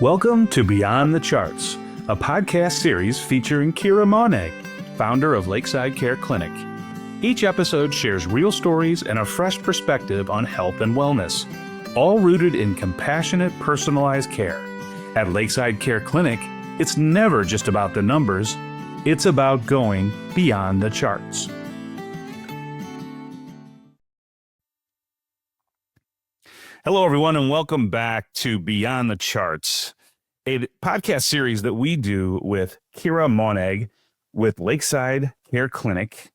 Welcome to Beyond the Charts, a podcast series featuring Kira Moneg, founder of Lakeside Care Clinic. Each episode shares real stories and a fresh perspective on health and wellness, all rooted in compassionate, personalized care. At Lakeside Care Clinic, it's never just about the numbers, it's about going beyond the charts. Hello, everyone, and welcome back to Beyond the Charts, a podcast series that we do with Kira Moneg with Lakeside Care Clinic.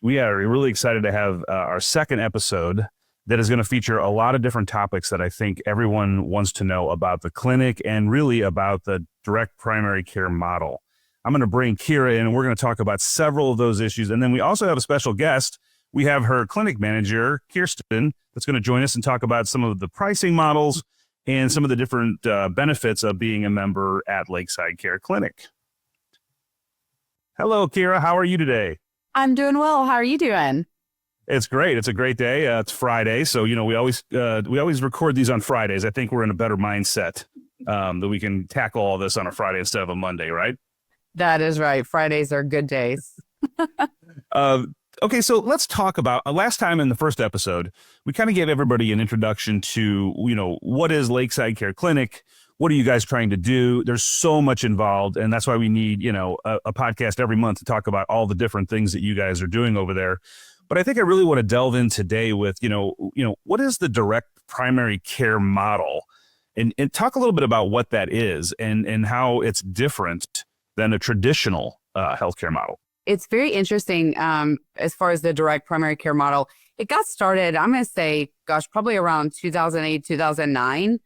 We are really excited to have our second episode that is going to feature a lot of different topics that I think everyone wants to know about the clinic and really about the direct primary care model. I'm going to bring Kira in, and we're going to talk about several of those issues. And then we also have a special guest. We have her clinic manager, Kirsten, that's going to join us and talk about some of the pricing models and some of the different benefits of being a member at Lakeside Care Clinic. Hello, Kira. How are you today? I'm doing well. How are you doing? It's great. It's a great day. It's Friday. So, we always record these on Fridays. I think we're in a better mindset that we can tackle all this on a Friday instead of a Monday, right? That is right. Fridays are good days. Okay, so let's talk about last time in the first episode, we kind of gave everybody an introduction to, what is Lakeside Care Clinic? What are you guys trying to do? There's so much involved, and that's why we need, a podcast every month to talk about all the different things that you guys are doing over there. But I think I really want to delve in today with, what is the direct primary care model? And talk a little bit about what that is and how it's different than a traditional healthcare model. It's very interesting as far as the direct primary care model. It got started, I'm going to say, probably around 2008, 2009.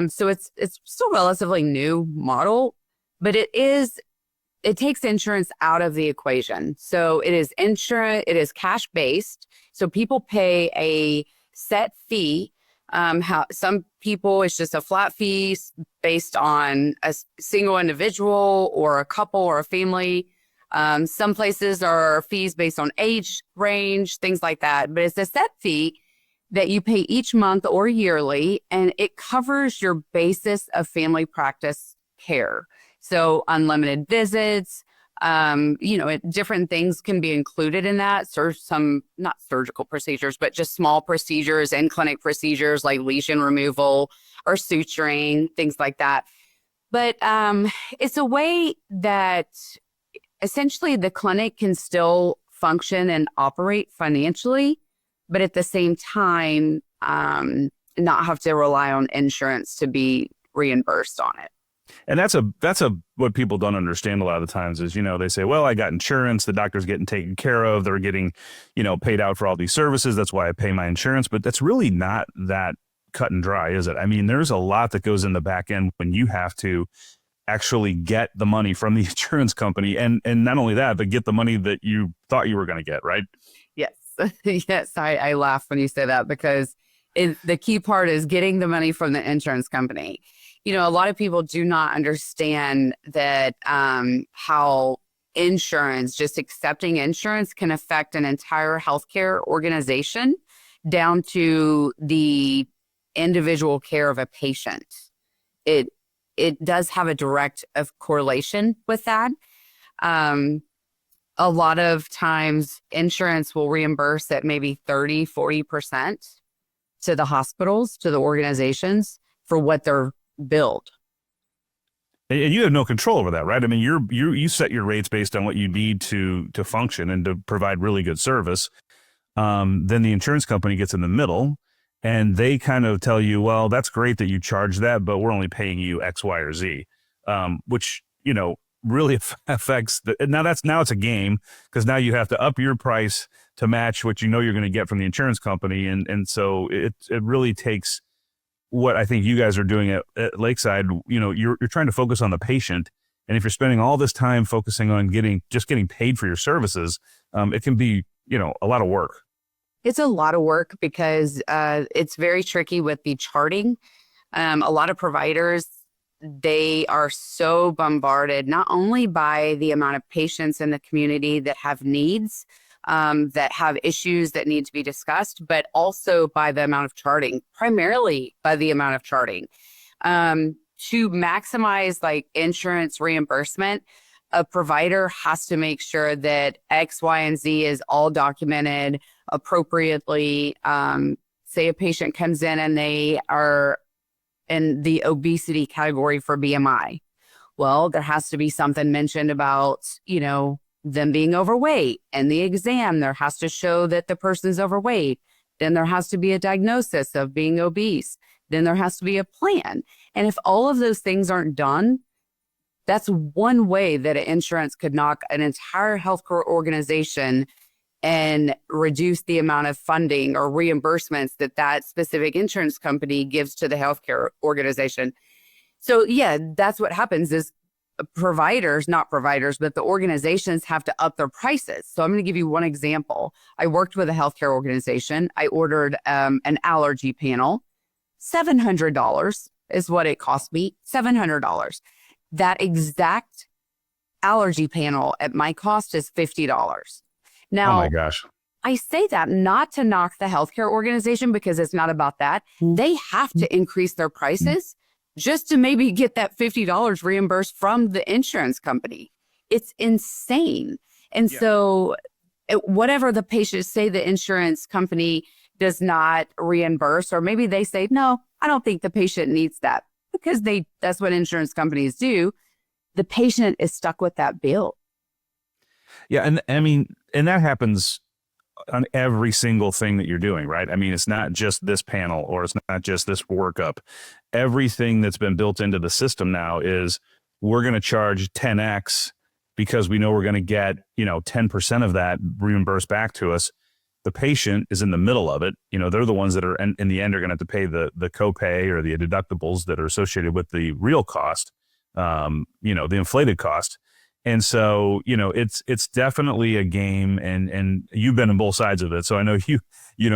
So it's still a relatively new model, but it takes insurance out of the equation. So it is cash based. So people pay a set fee. Some people, it's just a flat fee based on a single individual or a couple or a family. Some places are fees based on age range, things like that. But it's a set fee that you pay each month or yearly, and it covers your basis of family practice care. So unlimited visits, different things can be included in that. Some, not surgical procedures, but just small procedures and clinic procedures like lesion removal or suturing, things like that. But it's a way that essentially the clinic can still function and operate financially, but at the same time, not have to rely on insurance to be reimbursed on it. And that's what people don't understand a lot of the times is, they say, well, I got insurance, the doctor's getting taken care of, they're getting, paid out for all these services. That's why I pay my insurance. But that's really not that cut and dry, is it? I mean, there's a lot that goes in the back end when you have to actually get the money from the insurance company. And not only that, but get the money that you thought you were going to get, right? Yes. Yes. I laugh when you say that because the key part is getting the money from the insurance company. A lot of people do not understand that how insurance, just accepting insurance, can affect an entire healthcare organization down to the individual care of a patient. It does have a direct correlation with that. A lot of times insurance will reimburse at maybe 30, 40% to the hospitals, to the organizations for what they're billed. And you have no control over that, right? I mean, you set your rates based on what you need to function and to provide really good service. Then the insurance company gets in the middle and they kind of tell you, well, that's great that you charge that, but we're only paying you X, Y, or Z, which, really affects now it's a game because now you have to up your price to match what you're going to get from the insurance company. And so it really takes what I think you guys are doing at Lakeside. You're trying to focus on the patient. And if you're spending all this time focusing on getting paid for your services, it can be, a lot of work. It's a lot of work because it's very tricky with the charting. A lot of providers, they are so bombarded not only by the amount of patients in the community that have needs, that have issues that need to be discussed, but also by the amount of charting, primarily by the amount of charting. to maximize like insurance reimbursement, a provider has to make sure that X, Y, and Z is all documented appropriately. Say a patient comes in and they are in the obesity category for BMI. Well, there has to be something mentioned about, them being overweight, and the exam, there has to show that the person's overweight. Then there has to be a diagnosis of being obese. Then there has to be a plan. And if all of those things aren't done, that's one way that an insurance could knock an entire healthcare organization and reduce the amount of funding or reimbursements that specific insurance company gives to the healthcare organization. So yeah, that's what happens is providers, not providers, but the organizations have to up their prices. So I'm going to give you one example. I worked with a healthcare organization. I ordered an allergy panel. $700 is what it cost me, $700. That exact allergy panel at my cost is $50. Now, Oh my gosh. I say that not to knock the healthcare organization because it's not about that. They have to increase their prices just to maybe get that $50 reimbursed from the insurance company. It's insane. And so whatever the patients say the insurance company does not reimburse, or maybe they say, no, I don't think the patient needs that because that's what insurance companies do. The patient is stuck with that bill. Yeah. And I mean, and that happens on every single thing that you're doing, right? I mean, it's not just this panel or it's not just this workup. Everything that's been built into the system now is we're going to charge 10x because we know we're going to get, 10% of that reimbursed back to us. The patient is in the middle of it. They're the ones that are in the end are going to have to pay the copay or the deductibles that are associated with the real cost, the inflated cost. And so, it's definitely a game, and you've been on both sides of it. So I know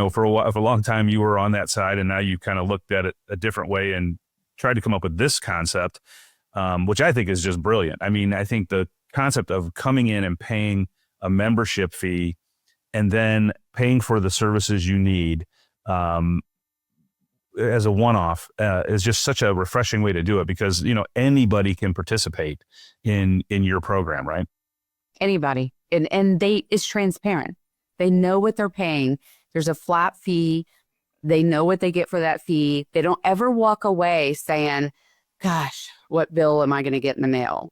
for a long time you were on that side, and now you kind of looked at it a different way and tried to come up with this concept, which I think is just brilliant. I mean, I think the concept of coming in and paying a membership fee and then paying for the services you need, as a one-off is just such a refreshing way to do it because, anybody can participate in your program, right? Anybody. And it's transparent. They know what they're paying. There's a flat fee. They know what they get for that fee. They don't ever walk away saying, gosh, what bill am I going to get in the mail?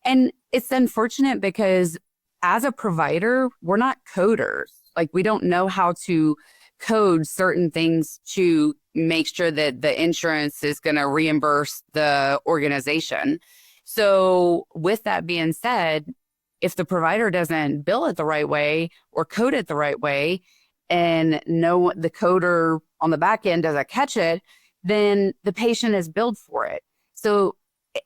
And it's unfortunate because as a provider, we're not coders. Like we don't know how to code certain things to make sure that the insurance is going to reimburse the organization. So with that being said, if the provider doesn't bill it the right way or code it the right way, and the coder on the back end doesn't catch it, then the patient is billed for it. So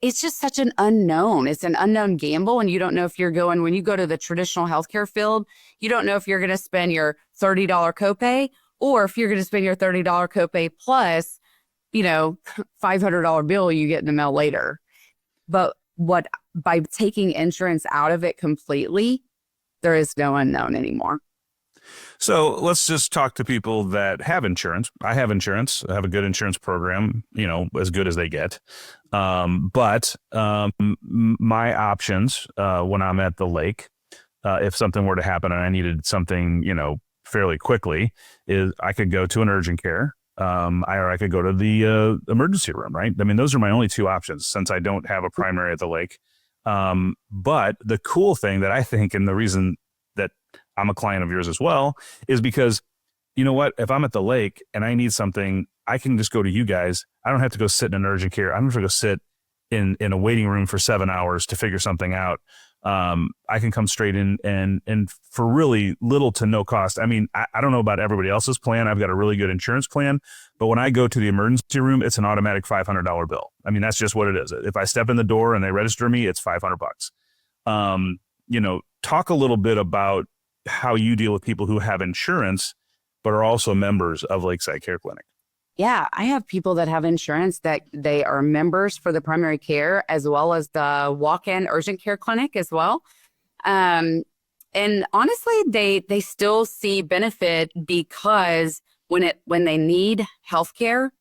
it's just such an unknown. It's an unknown gamble. And you don't know if when you go to the traditional healthcare field, you don't know if you're going to spend your $30 copay or if you're going to spend your $30 copay plus, $500 bill you get in the mail later. But by taking insurance out of it completely, there is no unknown anymore. So let's just talk to people that have insurance. I have insurance. I have a good insurance program, as good as they get. But my options when I'm at the lake, if something were to happen and I needed something, fairly quickly, is I could go to an urgent care, or I could go to the emergency room, right? I mean, those are my only two options since I don't have a primary at the lake. But the cool thing that I think, and the reason that I'm a client of yours as well, is because, you know what, if I'm at the lake and I need something, I can just go to you guys. I don't have to go sit in an urgent care. I don't have to go sit in a waiting room for 7 hours to figure something out. I can come straight in and for really little to no cost. I mean, I don't know about everybody else's plan. I've got a really good insurance plan, but when I go to the emergency room, it's an automatic $500 bill. I mean, that's just what it is. If I step in the door and they register me, it's $500. Talk a little bit about how you deal with people who have insurance, but are also members of Lakeside Care Clinic. Yeah, I have people that have insurance that they are members for the primary care as well as the walk-in urgent care clinic as well. And honestly, they still see benefit because when they need healthcare,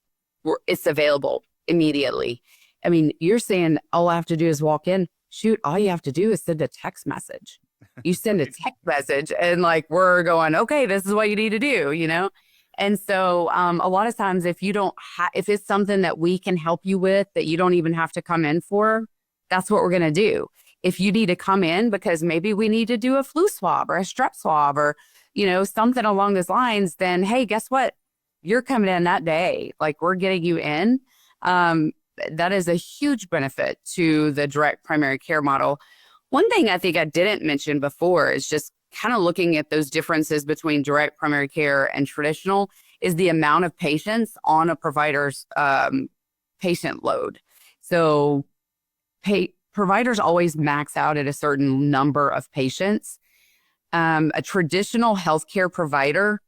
it's available. immediately. I mean, you're saying all I have to do is walk in. Shoot, all you have to do is send a text message. You send a text message and like, we're going, okay, this is what you need to do, you know? And so a lot of times if you don't if it's something that we can help you with that you don't even have to come in for, that's what we're going to do. If you need to come in because maybe we need to do a flu swab or a strep swab or, you know, something along those lines, then, hey, guess what? You're coming in that day. Like, we're getting you in. That is a huge benefit to the direct primary care model. One thing I think I didn't mention before is just kind of looking at those differences between direct primary care and traditional is the amount of patients on a provider's patient load. So providers always max out at a certain number of patients. A traditional healthcare provider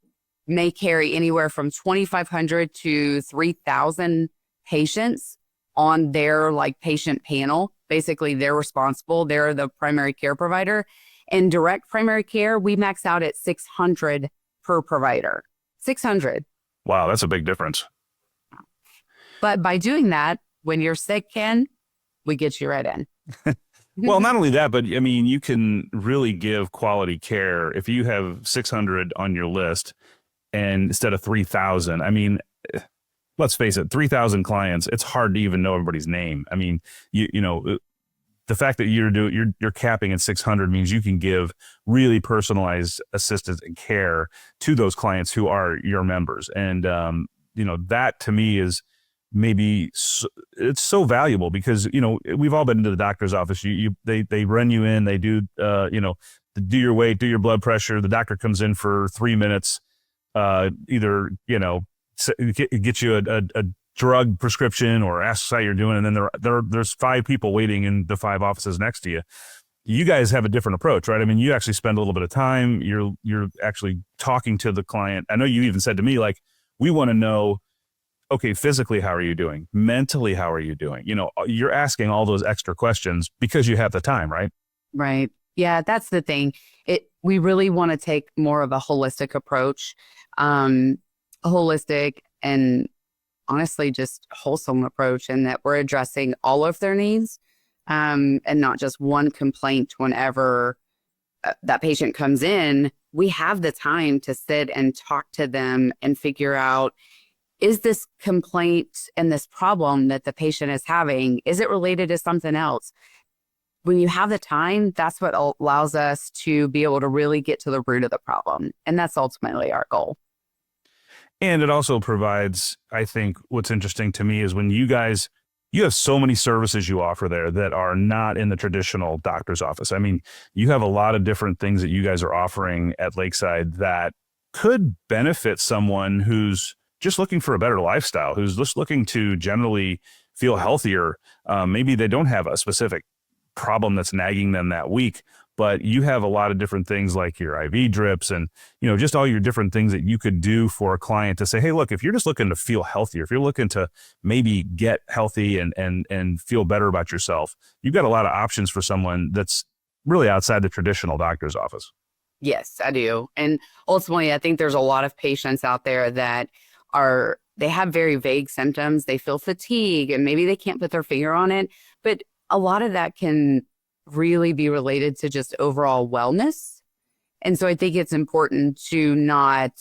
may carry anywhere from 2,500 to 3,000 patients on their like patient panel. Basically, they're responsible. They're the primary care provider. In direct primary care, we max out at 600 per provider. 600. Wow, that's a big difference. But by doing that, when you're sick, Ken, we get you right in. Well, not only that, but I mean, you can really give quality care if you have 600 on your list and instead of 3,000. I mean, let's face it, 3,000 clients, it's hard to even know everybody's name. I mean, you know, the fact that you're capping at 600 means you can give really personalized assistance and care to those clients who are your members. And, you know, that to me is maybe it's so valuable because, you know, we've all been to the doctor's office. They run you in, they do, you know, do your weight, do your blood pressure. The doctor comes in for 3 minutes, either, you know, get you a drug prescription or asks how you're doing. And then there's 5 people waiting in the 5 offices next to you. You guys have a different approach, right? I mean, you actually spend a little bit of time. You're actually talking to the client. I know you even said to me, like, we want to know, okay, physically, how are you doing? Mentally, how are you doing? You know, you're asking all those extra questions because you have the time, right? Right. Yeah, that's the thing. We really want to take more of a holistic approach, holistic and honestly just wholesome approach, and that we're addressing all of their needs and not just one complaint whenever that patient comes in. We have the time to sit and talk to them and figure out, is this complaint and this problem that the patient is having, is it related to something else? When you have the time, that's what allows us to be able to really get to the root of the problem. And that's ultimately our goal. And it also provides, I think, what's interesting to me is when you have so many services you offer there that are not in the traditional doctor's office. I mean, you have a lot of different things that you guys are offering at Lakeside that could benefit someone who's just looking for a better lifestyle, who's just looking to generally feel healthier. Maybe they don't have a specific problem that's nagging them that week, but you have a lot of different things like your IV drips and, you know, just all your different things that you could do for a client to say, hey, look, if you're just looking to feel healthier, if you're looking to maybe get healthy and feel better about yourself, you've got a lot of options for someone that's really outside the traditional doctor's office. Yes, I do. And ultimately, I think there's a lot of patients out there that they have very vague symptoms. They feel fatigue and maybe they can't put their finger on it, but a lot of that can really be related to just overall wellness. And so I think it's important to not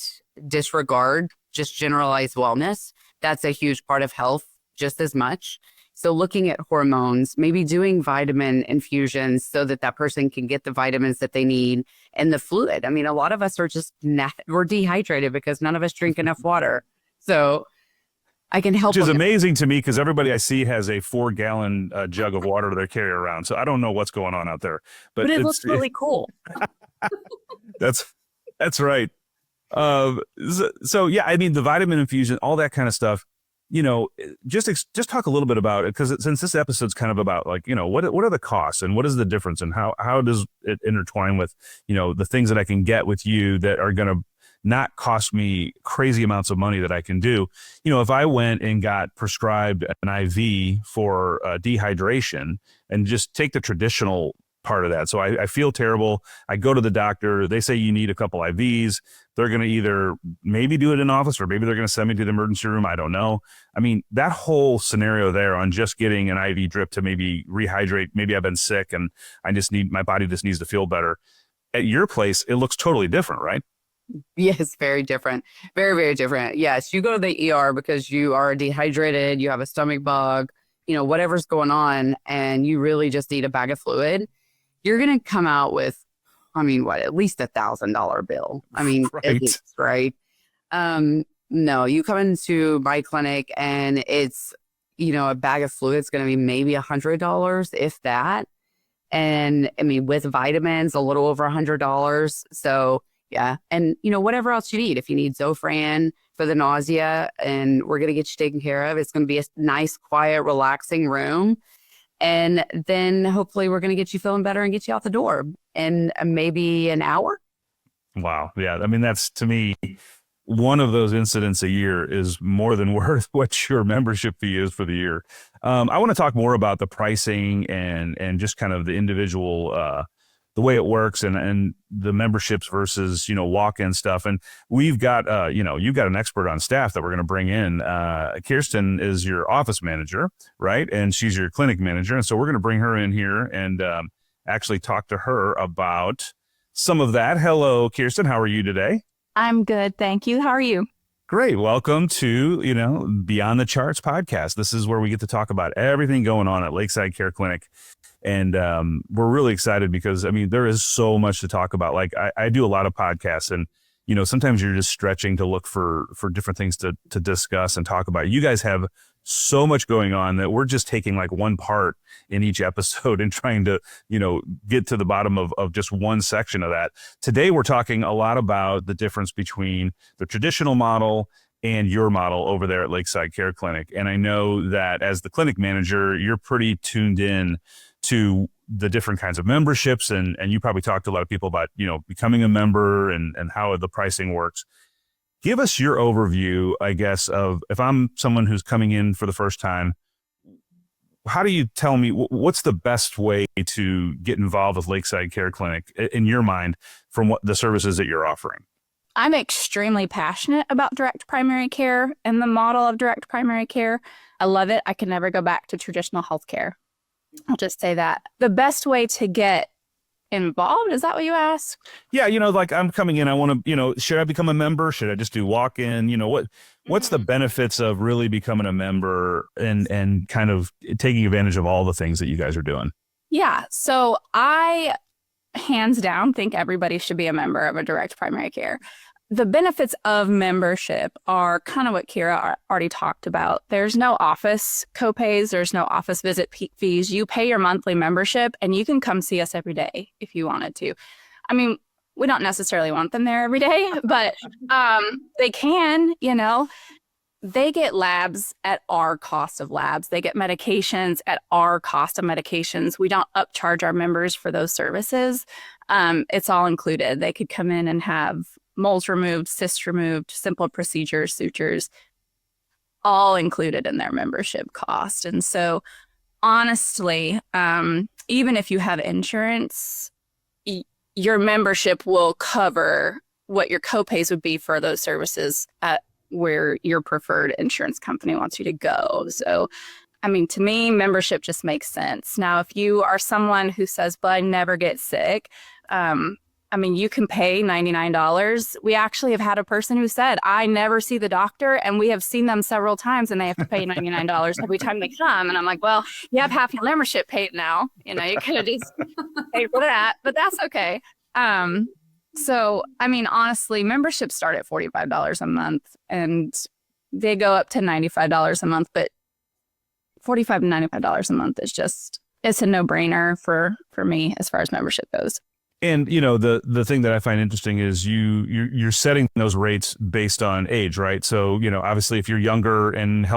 disregard just generalized wellness. That's a huge part of health just as much. So looking at hormones, maybe doing vitamin infusions so that that person can get the vitamins that they need and the fluid. I mean, a lot of us are just, we're dehydrated because none of us drink enough water. So I can help. Which is amazing to me because everybody I see has a 4-gallon jug of water they carry around. So I don't know what's going on out there, but it looks really cool. That's right. So yeah, I mean, the vitamin infusion, all that kind of stuff, you know, just talk a little bit about it, because since this episode's kind of about, like, you know, what are the costs and what is the difference and how does it intertwine with, you know, the things that I can get with you that are going to not cost me crazy amounts of money that I can do. You know, if I went and got prescribed an IV for dehydration and just take the traditional part of that. So I feel terrible. I go to the doctor. They say you need a couple IVs. They're going to either maybe do it in office or maybe they're going to send me to the emergency room. I don't know. I mean, that whole scenario there on just getting an IV drip to maybe rehydrate. Maybe I've been sick and my body just needs to feel better. At your place, it looks totally different, right? Yes, very different. Very, very different. Yes, you go to the ER because you are dehydrated, you have a stomach bug, whatever's going on, and you really just need a bag of fluid. You're going to come out with, at least $1,000 bill. At least, right? No, you come into my clinic and it's, a bag of fluid is going to be maybe $100, if that. And with vitamins, a little over $100. So yeah. And, whatever else you need, if you need Zofran for the nausea, and we're going to get you taken care of, it's going to be a nice, quiet, relaxing room. And then hopefully we're going to get you feeling better and get you out the door in maybe an hour. Wow. Yeah. That's, to me, one of those incidents a year is more than worth what your membership fee is for the year. I want to talk more about the pricing and just kind of the individual, the way it works and the memberships versus, walk-in stuff. And we've got, you've got an expert on staff that we're going to bring in. Kirsten is your office manager, right? And she's your clinic manager. And so we're going to bring her in here and actually talk to her about some of that. Hello, Kirsten. How are you today? I'm good. Thank you. How are you? Great. Welcome to, Beyond the Charts podcast. This is where we get to talk about everything going on at Lakeside Care Clinic. And we're really excited because, there is so much to talk about. Like I do a lot of podcasts and, sometimes you're just stretching to look for different things to discuss and talk about. You guys have so much going on that we're just taking like one part in each episode and trying to, get to the bottom of just one section of that. Today, we're talking a lot about the difference between the traditional model and your model over there at Lakeside Care Clinic. And I know that as the clinic manager, you're pretty tuned in to the different kinds of memberships. And you probably talked to a lot of people about, becoming a member and how the pricing works. Give us your overview, I guess, of if I'm someone who's coming in for the first time, how do you tell me what's the best way to get involved with Lakeside Care Clinic in your mind from what the services that you're offering? I'm extremely passionate about direct primary care and the model of direct primary care. I love it. I can never go back to traditional healthcare. I'll just say that. The best way to get involved, is that what you asked? Yeah, like I'm coming in, I want to, should I become a member? Should I just do walk-in? What's the benefits of really becoming a member and kind of taking advantage of all the things that you guys are doing? Yeah, so I hands down think everybody should be a member of a direct primary care. The benefits of membership are kind of what Kira already talked about. There's no office copays. There's no office visit fees. You pay your monthly membership and you can come see us every day if you wanted to. We don't necessarily want them there every day, but they can, They get labs at our cost of labs. They get medications at our cost of medications. We don't upcharge our members for those services. It's all included. They could come in and have moles removed, cysts removed, simple procedures, sutures, all included in their membership cost. And so honestly, even if you have insurance, your membership will cover what your copays would be for those services at where your preferred insurance company wants you to go. So, to me, membership just makes sense. Now, if you are someone who says, but I never get sick, you can pay $99. We actually have had a person who said, I never see the doctor, and we have seen them several times and they have to pay $99 every time they come. And I'm like, well, you have half your membership paid now. You could have just paid for that, but that's okay. Honestly, memberships start at $45 a month and they go up to $95 a month, but $45 to $95 a month is it's a no-brainer for me as far as membership goes. And, the thing that I find interesting is you're setting those rates based on age, right? So, obviously if you're younger and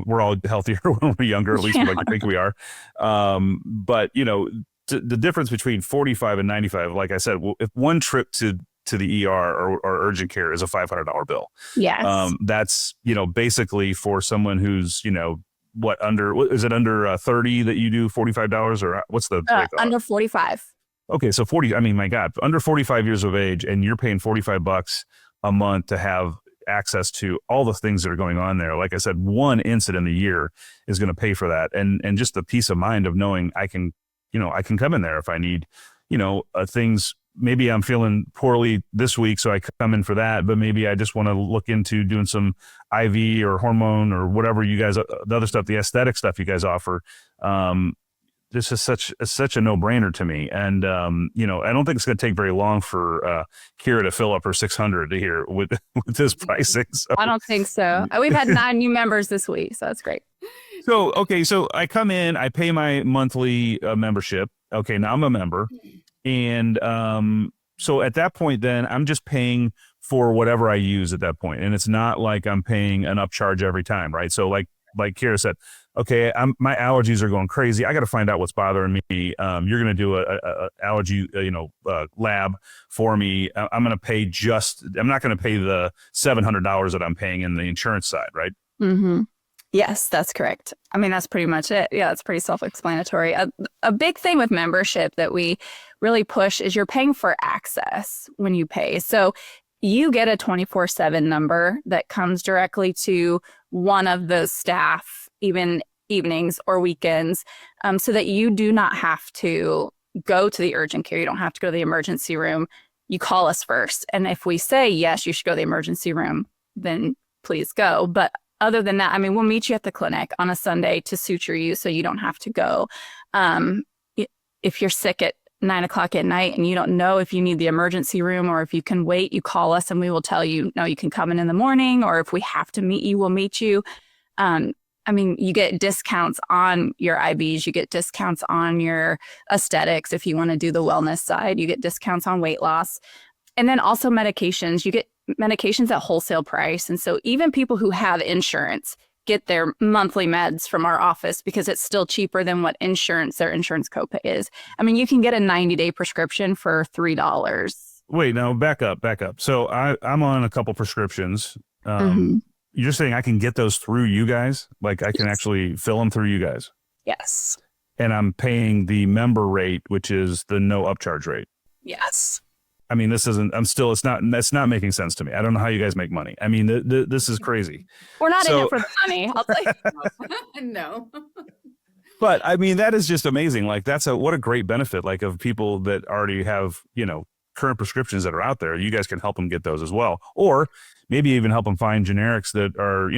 we're all healthier when we're younger, at least we like to think we are. But, the difference between 45 and 95, like I said, if one trip to the ER or urgent care is a $500 bill. Yes. That's, basically for someone who's, is it under 30 that you do $45 or what's the break off? Under 45. Okay, so 40. I mean, my God, under 45 years of age, and you're paying $45 a month to have access to all the things that are going on there. Like I said, one incident a year is going to pay for that, and just the peace of mind of knowing I can come in there if I need, things. Maybe I'm feeling poorly this week, so I come in for that. But maybe I just want to look into doing some IV or hormone or whatever you guys, the other stuff, the aesthetic stuff you guys offer. This is such a no-brainer to me, and I don't think it's going to take very long for Kira to fill up her 600 here with this pricing. So. I don't think so. We've had 9 new members this week, so that's great. So I come in, I pay my monthly membership. Okay, now I'm a member, and so at that point, then I'm just paying for whatever I use at that point, and it's not like I'm paying an upcharge every time, right? So like Kira said, okay, my allergies are going crazy. I got to find out what's bothering me. You're going to do a allergy, lab for me. I'm going to pay I'm not going to pay the $700 that I'm paying in the insurance side, right? Mm-hmm. Yes, that's correct. I mean, that's pretty much it. Yeah, it's pretty self-explanatory. A big thing with membership that we really push is you're paying for access when you pay. So you get a 24/7 number that comes directly to one of the staff, even evenings or weekends, so that you do not have to go to the urgent care. You don't have to go to the emergency room. You call us first. And if we say, yes, you should go to the emergency room, then please go. But other than that, I mean, we'll meet you at the clinic on a Sunday to suture you so you don't have to go. If you're sick at 9 o'clock at night and you don't know if you need the emergency room or if you can wait, you call us and we will tell you, no, you can come in the morning, or if we have to meet you, we'll meet you. I mean, you get discounts on your IVs, you get discounts on your aesthetics. If you want to do the wellness side, you get discounts on weight loss. And then also medications, you get medications at wholesale price. And so even people who have insurance get their monthly meds from our office because it's still cheaper than what their insurance copay is. I mean, you can get a 90-day prescription for $3. Wait, no, back up. So I'm on a couple prescriptions. Mm-hmm. You're saying I can get those through you guys? Like I can actually fill them through you guys? Yes. And I'm paying the member rate, which is the no upcharge rate. Yes. I mean, it's not making sense to me. I don't know how you guys make money. I mean, this is crazy. We're not in it for the money. I'll tell you. No. But I mean, that is just amazing. Like what a great benefit, like of people that already have, current prescriptions that are out there. You guys can help them get those as well. Or maybe even help them find generics that are,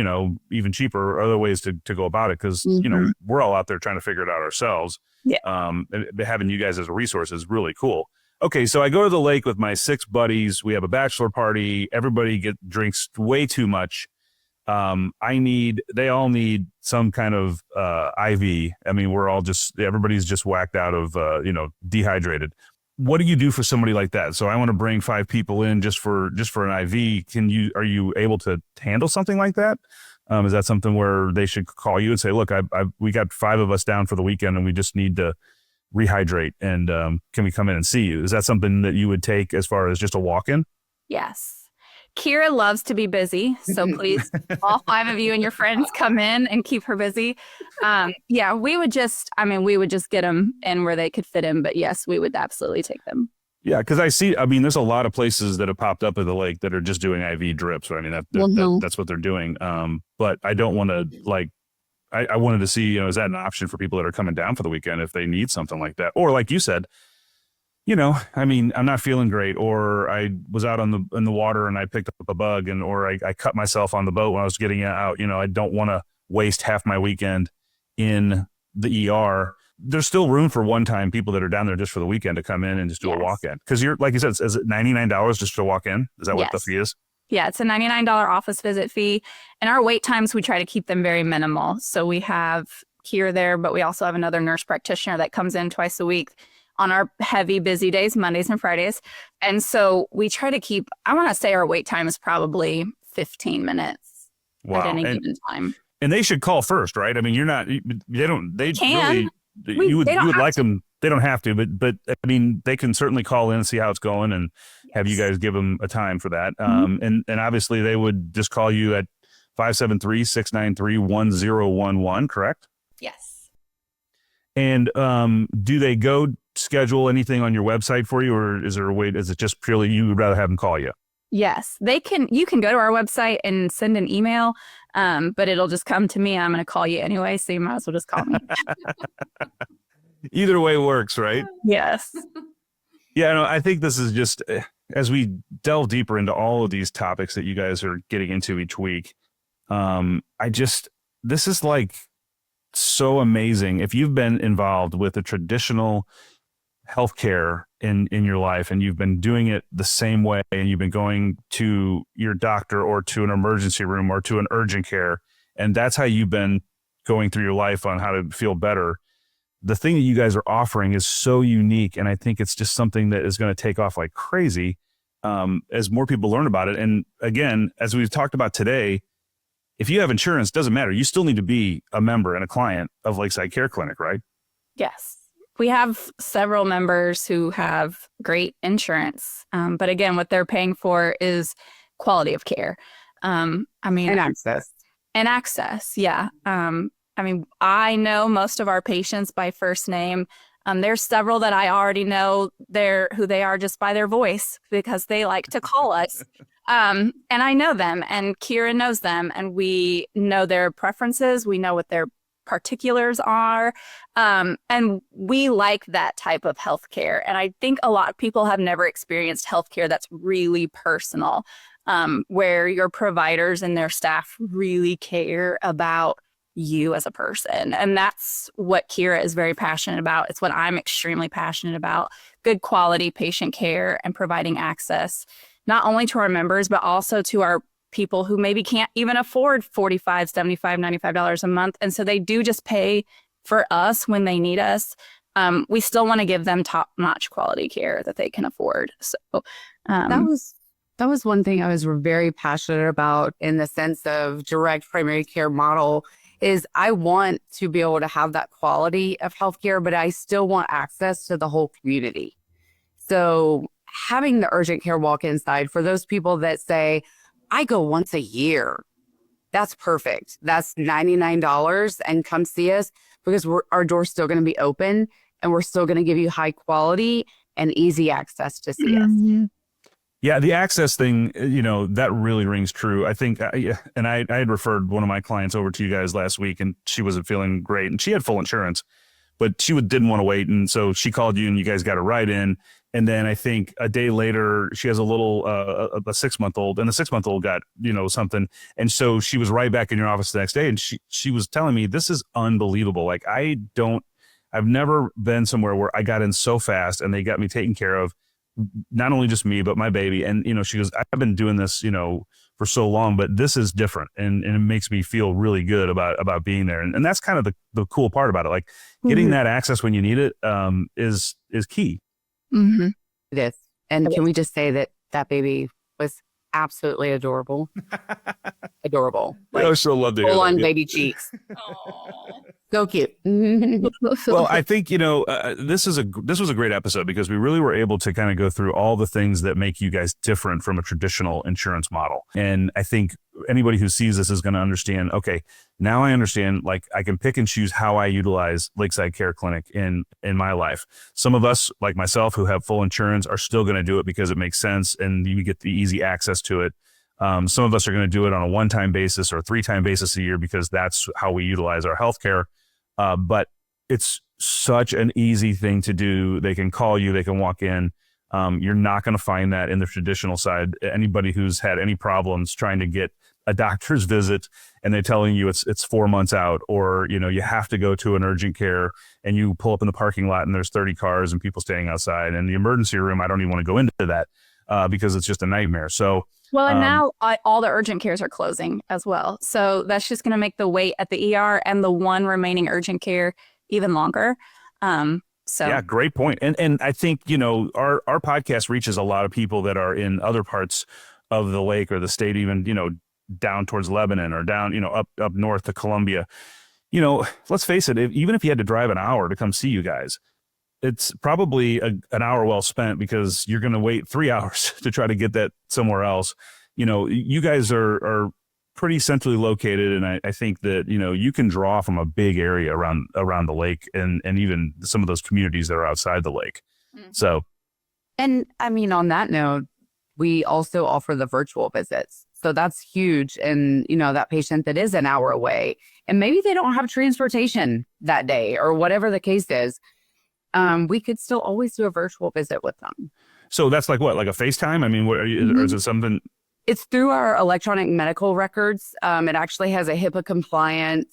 even cheaper or other ways to go about it. Cause we're all out there trying to figure it out ourselves. Yeah. Having you guys as a resource is really cool. Okay, so I go to the lake with my 6 buddies. We have a bachelor party. Everybody drinks way too much. They all need some kind of IV. I mean, everybody's just whacked out of, dehydrated. What do you do for somebody like that? So I want to bring 5 people in just for an IV. Are you able to handle something like that? Is that something where they should call you and say, look, we got 5 of us down for the weekend and we just need to rehydrate, and can we come in and see you? Is that something that you would take as far as just a walk-in? Yes. Kira loves to be busy, so please, all 5 of you and your friends come in and keep her busy. We would just get them in where they could fit in, but yes, we would absolutely take them. Yeah, because there's a lot of places that have popped up at the lake that are just doing IV drips. I mean, that's what they're doing. But I don't want to I wanted to see, is that an option for people that are coming down for the weekend if they need something like that? Or like you said, I'm not feeling great, or I was out in the water and I picked up a bug, or I cut myself on the boat when I was getting out. I don't want to waste half my weekend in the ER. There's still room for one-time people that are down there just for the weekend to come in and just do a walk-in. Because you're, like you said, is it $99 just to walk in? Is that what the fee is? Yeah, it's a $99 office visit fee. And our wait times, we try to keep them very minimal. So we have Kira there, but we also have another nurse practitioner that comes in twice a week on our heavy, busy days, Mondays and Fridays. And so we try to keep, I want to say our wait time is probably 15 minutes at any given time. And they should call first, right? I mean, they can. Really, you would like them. They don't have to, but I mean, they can certainly call in and see how it's going and have you guys give them a time for that. And obviously they would just call you at 573-693-1011, correct? Yes. And do they go schedule anything on your website for you, or is there a way, is it just purely you would rather have them call you? Yes, you can go to our website and send an email, but it'll just come to me. I'm going to call you anyway, so you might as well just call me. Either way works, right? Yes. Yeah, no, I think this is just, as we delve deeper into all of these topics that you guys are getting into each week, this is like so amazing. If you've been involved with a traditional healthcare in your life and you've been doing it the same way and you've been going to your doctor or to an emergency room or to an urgent care, and that's how you've been going through your life on how to feel better, the thing that you guys are offering is so unique. And I think it's just something that is going to take off like crazy as more people learn about it. And again, as we've talked about today, if you have insurance, doesn't matter. You still need to be a member and a client of Lakeside Care Clinic, right? Yes. We have several members who have great insurance. But again, what they're paying for is quality of care. And access. And access, yeah. I know most of our patients by first name. There's several that I already know who they are just by their voice because they like to call us. And I know them, and Kira knows them, and we know their preferences. We know what their particulars are. And we like that type of healthcare. And I think a lot of people have never experienced healthcare that's really personal, where your providers and their staff really care about you as a person. And that's what Kira is very passionate about. It's what I'm extremely passionate about: good quality patient care and providing access, not only to our members, but also to our people who maybe can't even afford $45, $75, $95 a month. And so they do just pay for us when they need us. We still want to give them top-notch quality care that they can afford. So that was one thing I was very passionate about in the sense of direct primary care model is I want to be able to have that quality of healthcare, but I still want access to the whole community. So having the urgent care walk-in side for those people that say, I go once a year, that's perfect. That's $99 and come see us because our door's still going to be open and we're still going to give you high quality and easy access to see us. Yeah, the access thing, that really rings true. I think, and I had referred one of my clients over to you guys last week, and she wasn't feeling great, and she had full insurance, but she didn't want to wait, and so she called you, and you guys got a ride in, and then I think a day later, she has a little, a 6-month-old, and the 6-month-old got, something, and so she was right back in your office the next day, and she was telling me, this is unbelievable. Like, I've never been somewhere where I got in so fast, and they got me taken care of. Not only just me, but my baby. And, she goes, I've been doing this, for so long, but this is different. And it makes me feel really good about being there. And that's kind of the cool part about it. Like getting that access when you need it is key. Mm-hmm. It is. And can we just say that baby was absolutely adorable? Adorable. Like, I so love to hear full on that. baby cheeks. So cute. Well, I think, this was a great episode because we really were able to kind of go through all the things that make you guys different from a traditional insurance model. And I think anybody who sees this is going to understand, okay, now I understand, like I can pick and choose how I utilize Lakeside Care Clinic in my life. Some of us, like myself, who have full insurance are still going to do it because it makes sense and you get the easy access to it. Some of us are going to do it on a one-time basis or 3-time basis a year because that's how we utilize our healthcare. But it's such an easy thing to do. They can call you, they can walk in. You're not going to find that in the traditional side. Anybody who's had any problems trying to get a doctor's visit and they're telling you it's 4 months out, or, you have to go to an urgent care and you pull up in the parking lot and there's 30 cars and people standing outside, and the emergency room, I don't even want to go into that because it's just a nightmare. So, well, and now all the urgent cares are closing as well. So that's just going to make the wait at the ER and the one remaining urgent care even longer. So yeah, great point. And I think, our podcast reaches a lot of people that are in other parts of the lake or the state, even, down towards Lebanon or down, up north to Columbia. Let's face it, even if you had to drive an hour to come see you guys, it's probably an hour well spent because you're going to wait 3 hours to try to get that somewhere else. You guys are pretty centrally located, and I think that you can draw from a big area around the lake, and even some of those communities that are outside the lake. So, And I mean, on that note, we also offer the virtual visits. So that's huge. And, that patient that is an hour away and maybe they don't have transportation that day or whatever the case is, we could still always do a virtual visit with them. so that's like what, like a FaceTime? I mean, what, or is it something? It's through our electronic medical records. It actually has a HIPAA compliant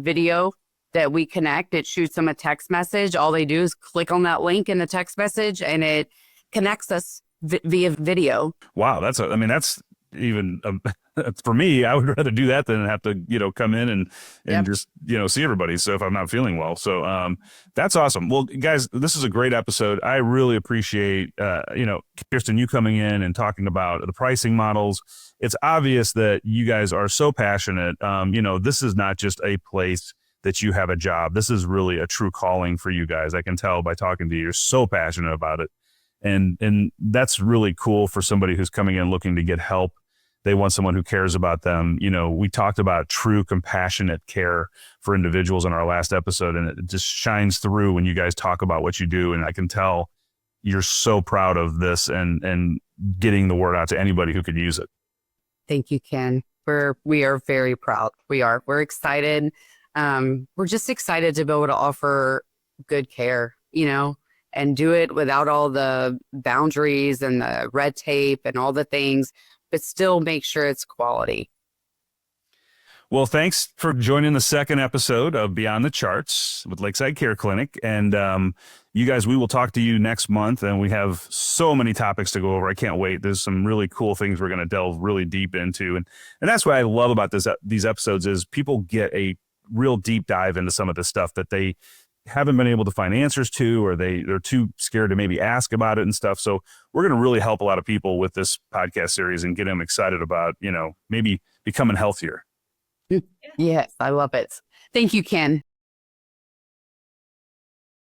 video that we connect. It shoots them a text message. All they do is click on that link in the text message and it connects us via video. Wow, that's even for me. I would rather do that than have to come in and Yep. just see everybody. So if I'm not feeling well, so that's awesome. Well, guys, this is a great episode. I really appreciate Kirsten, you coming in and talking about the pricing models. It's obvious that you guys are so passionate. This is not just a place that you have a job. This is really a true calling for you guys. I can tell by talking to you. You're so passionate about it. And that's really cool for somebody who's coming in looking to get help. They want someone who cares about them. We talked about true compassionate care for individuals in our last episode, and it just shines through when you guys talk about what you do. And I can tell you're so proud of this and getting the word out to anybody who could use it. Thank you, Ken. We are very proud. We're excited. We're just excited to be able to offer good care, and do it without all the boundaries and the red tape and all the things, but still make sure it's quality. Well, thanks for joining the second episode of Beyond the Charts with Lakeside Care Clinic. And you guys, we will talk to you next month. And we have so many topics to go over. I can't wait. There's some really cool things we're going to delve really deep into. And that's what I love about these episodes is people get a real deep dive into some of this stuff that they haven't been able to find answers to, or they're too scared to maybe ask about it and stuff. So we're going to really help a lot of people with this podcast series and get them excited about, maybe becoming healthier. Yes, I love it. Thank you, Ken.